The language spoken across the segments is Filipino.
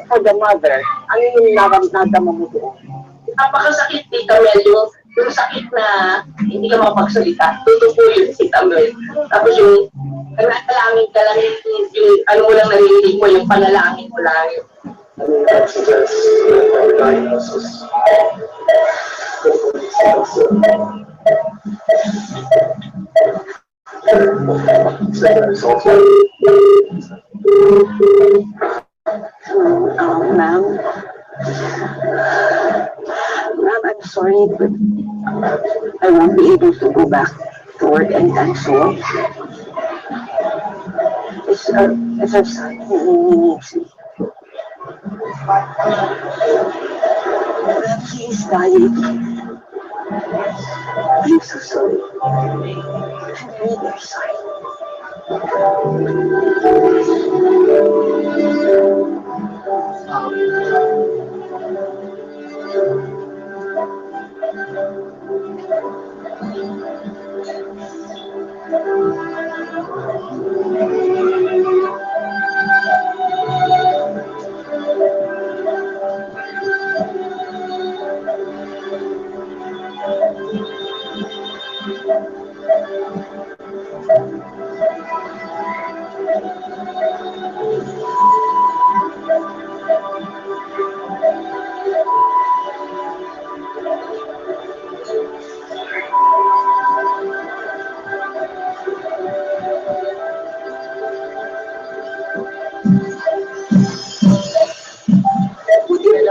For the mother, ano yung naramdaman mo doon? Napakasakit, Tita Mel, yung sakit na hindi ka makapagsalita. Tutupo yun, Tita Mel. Tapos yung panalangin ka lang, yung ano mo lang narinig mo, yung panalangin mo lang yun. Ma'am, I'm sorry, but I won't be able to go back to work anytime soon. It's our son. He needs me. He is dying. I'm so sorry. I'm really sorry.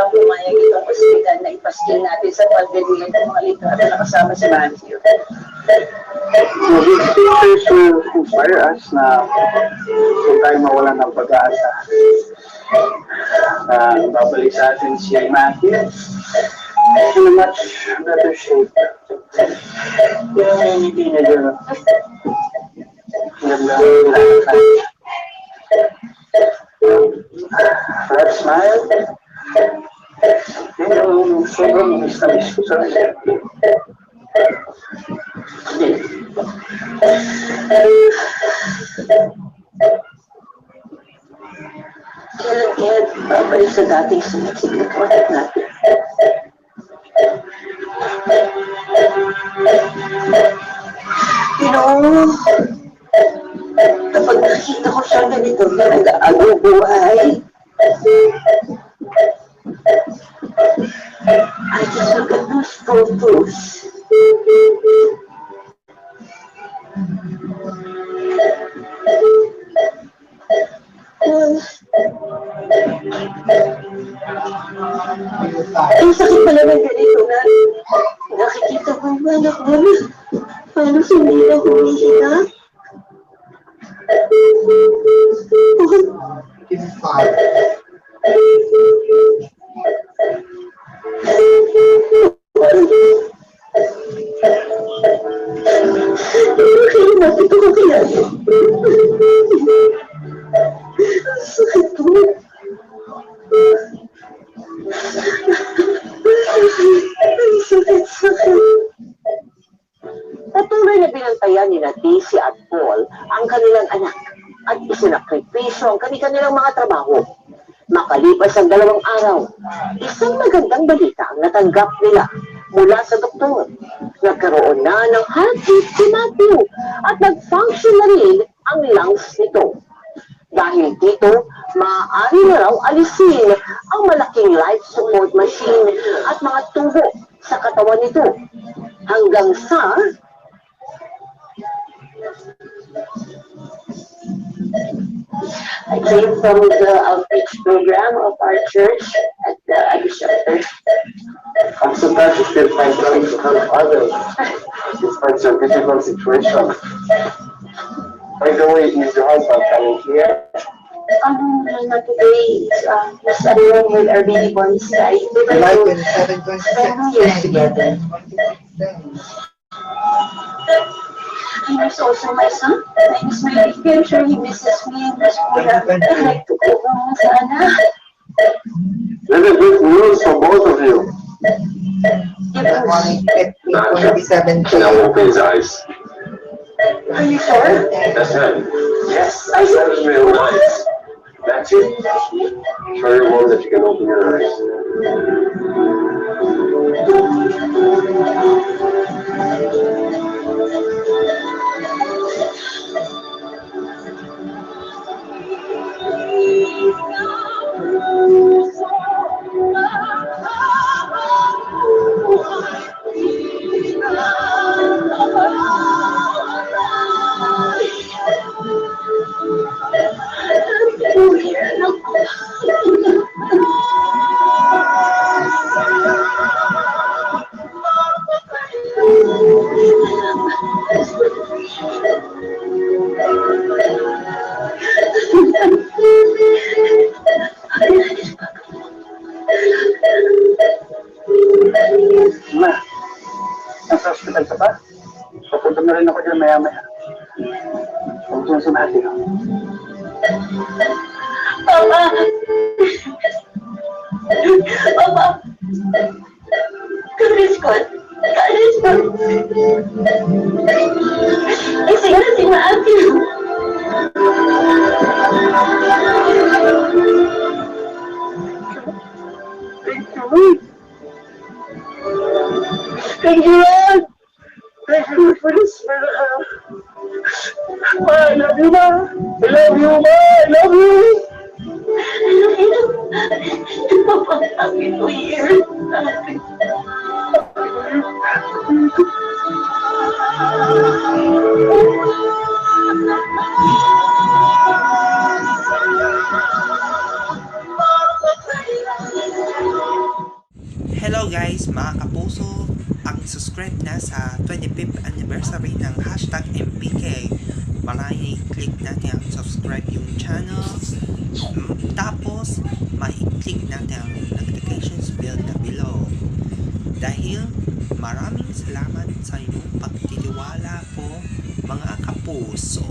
Pumayag itong ospital na ipaskin natin sa pagdalihan ng mga litrato na kasama si Matthew. So these pictures will inspire us na kung tayo mawalan ng pag-aasa na babalik sa atin si Matthew in a much better shape. Yung hindi na dyan. That smile. Yung sobrang miss ko sa kanya. Kailan babalik sa dating sumisigit ulit natin. You know, kapag nakita ko siya ganito na nag-aagaw buhay, I just look at those photos. Ang sakit pala ng ganito na nakikita ko yung anak mo na paano hindi na humihina. Bakit ako kaya? Sakit po. Sakit. Patuloy na binantayan ni Daisy at Paul ang kanilang anak at isinakripisyo ang kanilang mga trabaho. Makalipas ang 2 araw, isang magandang balita ang natanggap nila mula sa doktor. Nagkaroon na ng heartbeat si Matthew at nag-function na rin ang lungs nito. Dahil dito, maaari na raw alisin ang malaking life support machine at mga tubo sa katawan nito. Hanggang sa I came from the outreach program of our church at the Abbey Shelter. I'm so glad you still find time to help others despite your difficult situation. By the way, is your husband coming here? Not today. Just alone with our baby boys. July 27, 26 together. I miss also my son. I miss my baby. I'm sure he misses me in the school. I'd like to go home sana. Very good news for both of you. It will be 17. Now open his eyes. Are you sure? That's right. Yes. That is real nice. That's it. Show your mom that you can open your eyes. Ma, nasa hospital ka pa? Papunta na rin ako dyan maya-maya. Huwag dyan si Mati. Papa! Papa! Kalis ko! Kalis ko! Isig na si Matthew! Thank you, Lord! Thank you for this. Ma, I love you, Ma! I love you, Ma! I love you! Papa, happy New Year! Hello guys, mga kapuso, ang subscribe na sa 25th anniversary ng hashtag MPK. Marami i-click natin ang subscribe yung channel. Tapos, ma-click natin ang notifications bell na below. Dahil maraming salamat sa inyong pagtitiwala po mga kapuso.